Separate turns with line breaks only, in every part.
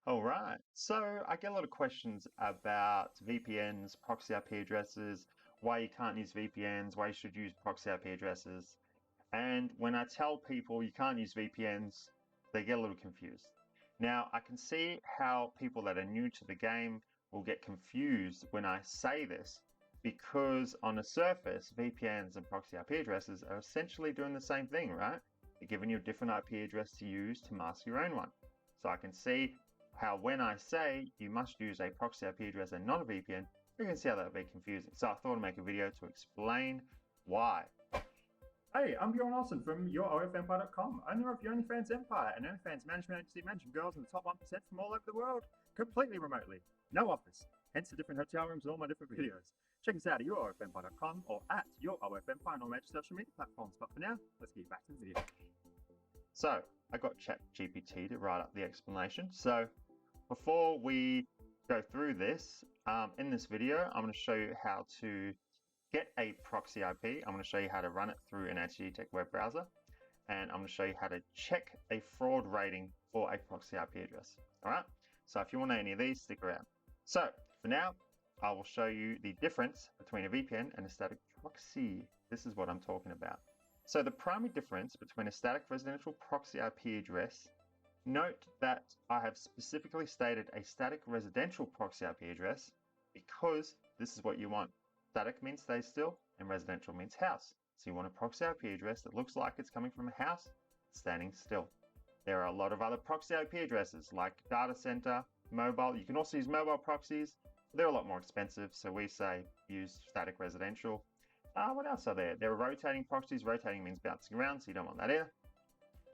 All right. So I get a lot of questions about VPNs, proxy IP addresses, why you can't use VPNs, why you should use proxy IP addresses. And when I tell people you can't use VPNs, they get a little confused. Now, I can see how people that are new to the game will get confused when I say this because on the surface, VPNs and proxy IP addresses are essentially doing the same thing, right? They're giving you a different IP address to use to mask your own one. So I can see how when I say you must use a proxy IP address and not a VPN, you can see how that would be confusing. So I thought I'd make a video to explain why.
Hey, I'm Bjorn Olsen from YourOFEmpire.com, owner of the OnlyFans Empire, an OnlyFans management agency managing girls in the top 1% from all over the world, completely remotely. No office, hence the different hotel rooms and all my different videos. Check us out at YourOFEmpire.com or at YourOFEmpire on all major social media platforms. But for now, let's get back to the video.
So I got ChatGPT to write up the explanation. So before we go through this, in this video, I'm going to show you how to get a proxy IP. I'm going to show you how to run it through an anti-detect web browser. And I'm going to show you how to check a fraud rating for a proxy IP address. All right. So if you want any of these, stick around. So for now, I will show you the difference between a VPN and a static proxy. This is what I'm talking about. So the primary difference between a static residential proxy IP address, note that I have specifically stated a static residential proxy IP address because this is what you want. Static means stay still and residential means house. So you want a proxy IP address that looks like it's coming from a house standing still. There are a lot of other proxy IP addresses like data center, mobile. You can also use mobile proxies. They're a lot more expensive. So we say use static residential. What else are there? There are rotating proxies. Rotating means bouncing around, so you don't want that either.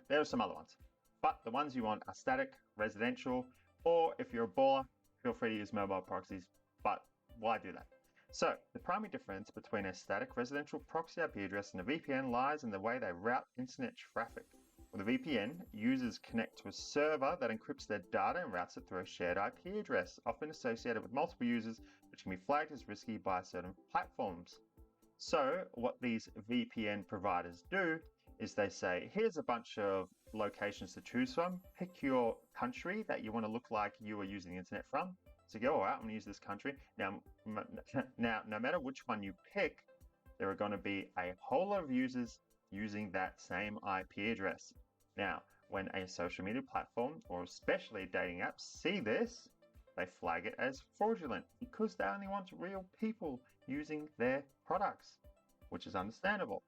There are some other ones. But the ones you want are static, residential, or if you're a baller, feel free to use mobile proxies. But why do that? So the primary difference between a static residential proxy IP address and a VPN lies in the way they route internet traffic. With a VPN, users connect to a server that encrypts their data and routes it through a shared IP address, often associated with multiple users, which can be flagged as risky by certain platforms. So what these VPN providers do is they say, here's a bunch of locations to choose from. Pick your country that you want to look like you are using the internet from. So go, all right, I'm going to use this country. Now, no matter which one you pick, there are going to be a whole lot of users using that same IP address. Now, when a social media platform or especially dating apps see this, they flag it as fraudulent because they only want real people using their products, which is understandable.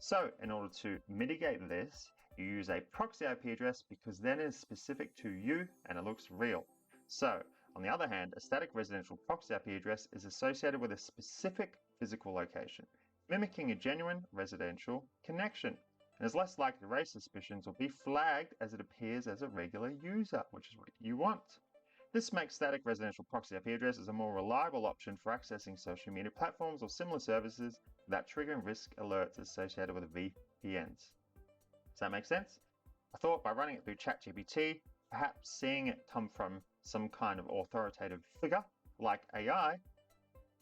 So in order to mitigate this, you use a proxy IP address because then it is specific to you and it looks real. So on the other hand, a static residential proxy IP address is associated with a specific physical location, mimicking a genuine residential connection, and is less likely to raise suspicions or be flagged as it appears as a regular user, which is what you want. This makes static residential proxy IP addresses a more reliable option for accessing social media platforms or similar services without triggering risk alerts associated with VPNs. Does that make sense? I thought by running it through ChatGPT, perhaps seeing it come from some kind of authoritative figure like AI,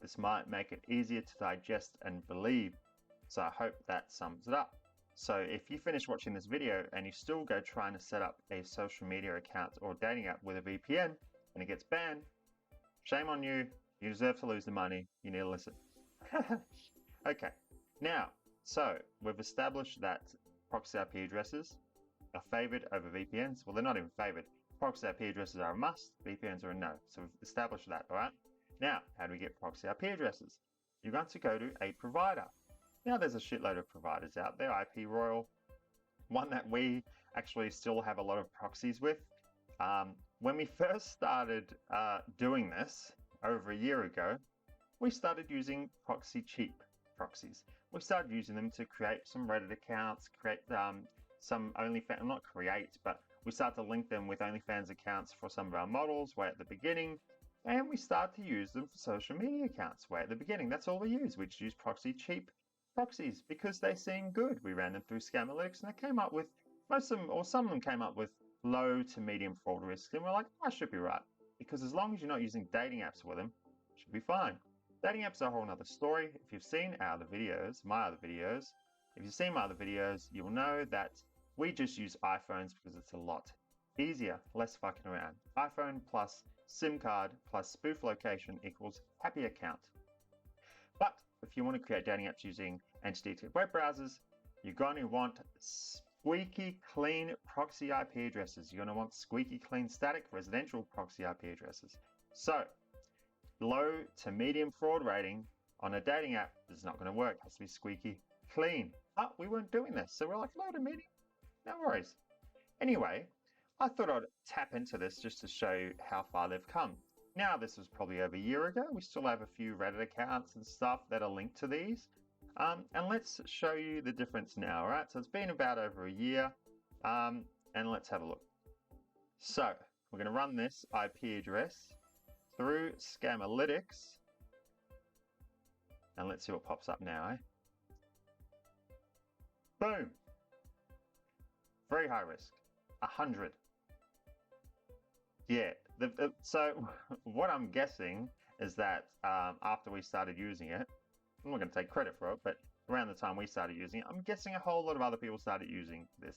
this might make it easier to digest and believe. So I hope that sums it up. So if you finish watching this video and you still go trying to set up a social media account or dating app with a VPN and it gets banned, shame on you. You deserve to lose the money. You need to listen. Okay. Now, so we've established that proxy IP addresses are favored over VPNs. Well, they're not even favored. Proxy IP addresses are a must. VPNs are a no. So we've established that, all right? Now, how do we get proxy IP addresses? You're going to go to a provider. Now, there's a shitload of providers out there. IP Royal, one that we actually still have a lot of proxies with. When we first started doing this over a year ago, we started using proxy cheap proxies. We started using them to create some Reddit accounts, create some OnlyFans, not create, but we started to link them with OnlyFans accounts for some of our models way at the beginning. And we start to use them for social media accounts way at the beginning. That's all we use. We just use proxy cheap proxies because they seem good. We ran them through Scamalytics and they came up with, most of them, or some of them came up with low to medium fraud risks. And we're like, I should be right. Because as long as you're not using dating apps with them, it should be fine. Dating apps are a whole other story. If you've seen our other videos, you'll know that we just use iPhones because it's a lot Easier, less fucking around. iPhone plus SIM card plus spoof location equals happy account. But if you want to create dating apps using entity web browsers, you're going to want squeaky clean proxy IP addresses. You're going to want squeaky clean static residential proxy IP addresses. So low to medium fraud rating on a dating app is not going to work. It has to be squeaky clean. But we weren't doing this. So we're like, low to medium, no worries. Anyway, I thought I'd tap into this just to show you how far they've come. Now, this was probably over a year ago. We still have a few Reddit accounts and stuff that are linked to these. And let's show you the difference now, all right? So it's been about over a year, and let's have a look. So we're going to run this IP address through Scamalytics, and let's see what pops up now, eh? Boom. Very high risk, 100. Yeah, so what I'm guessing is that after we started using it, I'm not going to take credit for it, but around the time we started using it, I'm guessing a whole lot of other people started using this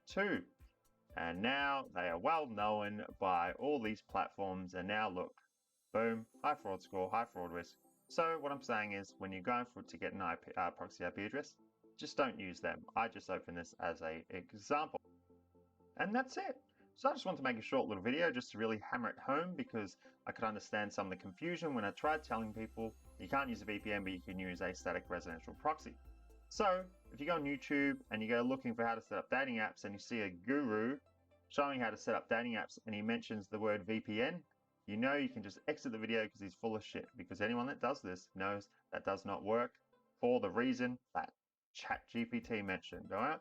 too. And now they are well known by all these platforms, and now look, boom, high fraud score, high fraud risk. So what I'm saying is when you're going to get an proxy IP address, just don't use them. I just open this as an example. And that's it. So I just want to make a short little video just to really hammer it home, because I could understand some of the confusion when I tried telling people you can't use a VPN, but you can use a static residential proxy. So if you go on YouTube and you go looking for how to set up dating apps and you see a guru showing how to set up dating apps and he mentions the word VPN, you know you can just exit the video because he's full of shit, because anyone that does this knows that does not work for the reason that ChatGPT mentioned, all right?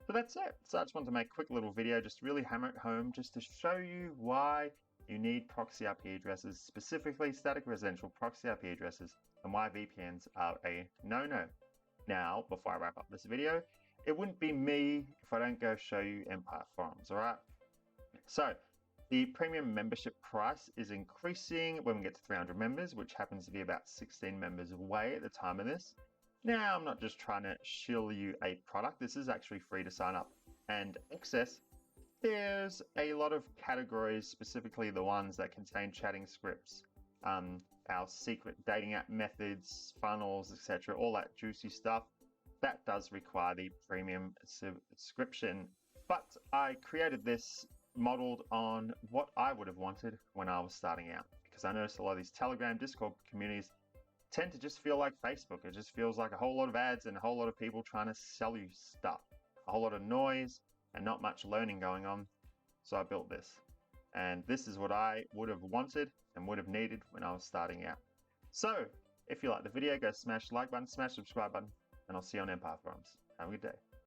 So that's it. So I just wanted to make a quick little video, just really hammer it home, just to show you why you need proxy IP addresses, specifically static residential proxy IP addresses, and why VPNs are a no-no. Now, before I wrap up this video, it wouldn't be me if I don't go show you Empire Forums, all right? So the premium membership price is increasing when we get to 300 members, which happens to be about 16 members away at the time of this. Now, I'm not just trying to shill you a product. This is actually free to sign up and access. There's a lot of categories, specifically the ones that contain chatting scripts, our secret dating app methods, funnels, etc., all that juicy stuff. That does require the premium subscription. But I created this modeled on what I would have wanted when I was starting out, because I noticed a lot of these Telegram, Discord communities tend to just feel like Facebook. It just feels like a whole lot of ads and a whole lot of people trying to sell you stuff, a whole lot of noise and not much learning going on. So I built this, and this is what I would have wanted and would have needed when I was starting out. So if you like the video, go smash the like button, smash the subscribe button, and I'll see you on Empire Forums. Have a good day.